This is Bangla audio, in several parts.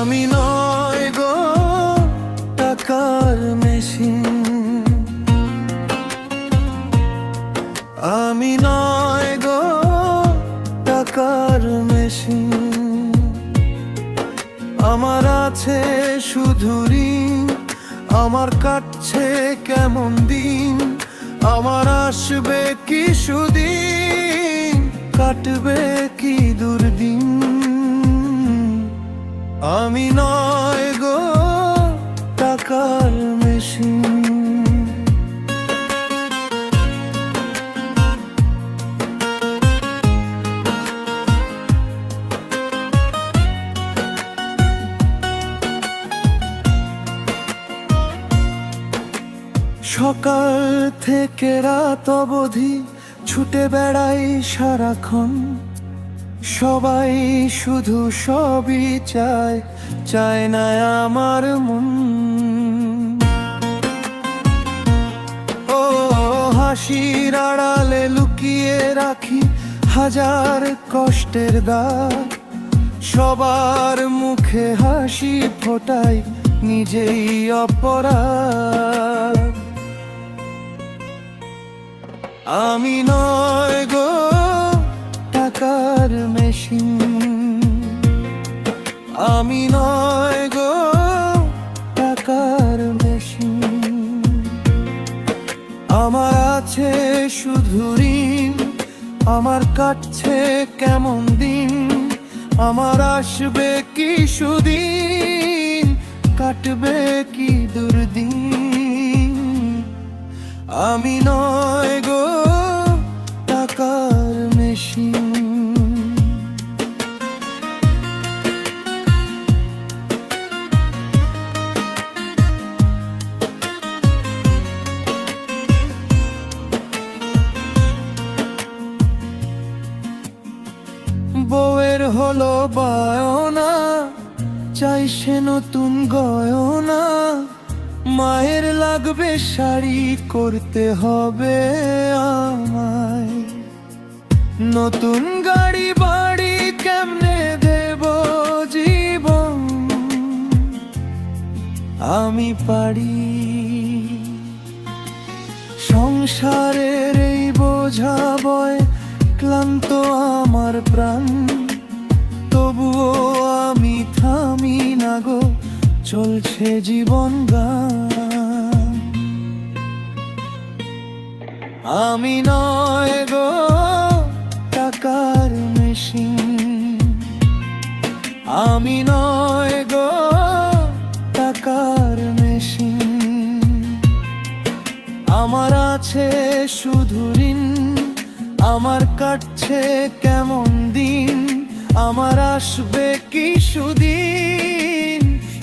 আমি নয় গো টাকার মেশিন, আমি নয় গো টাকার মেশিন। আমার আছে শুধু ঋণ, আমার কাটছে কেমন দিন, আমার আসবে কি সুদিন, কাটবে কি দুর্দিন। আমি নয় গো টাকার মেশিন। সকাল থেকে রাত অবধি ছুটে বেড়াই সারাক্ষণ, সবাই শুধু সবই চায়, চায় না আমার মন। ও হাসির আড়ালে লুকিয়ে রাখি হাজার কষ্টের দাগ, সবার মুখে হাসি ফোটাই নিজেই অপরাধ। আমি নয় গো টাকার মেশিন, আমি নয় গো টাকার মেশিন। আমার আছে শুধু ঋণ, আমার কাটছে কেমন দিন, আমার আসবে কি সুদিন, কাটবে কি দুর্দিন। আমি নয় গো টাকার মেশিন। বউয়ের হলো বায়না, চাই সে নতুন গয়না, মায়ের লাগবে শাড়ি, করতে হবে আমায় নতুন গাড়ি বাড়ি, কেমনে দেব জীবন, আমি পারি সংসারের এই বোঝা বয়, ক্লান্ত আমার প্রাণ, তবুও আমি থামি না গো, চলছে জীবন গান। আমি নয় গো টাকার মেশিন, আমি নয় গো টাকার মেশিন। আমার আছে শুধু ঋণ, আমার কাটছে কেমন দিন, আমার আসবে কি সুদিন,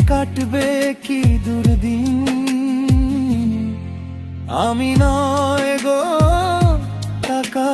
কাটবে কি দুর্দিন। আমি নয় গো টাকা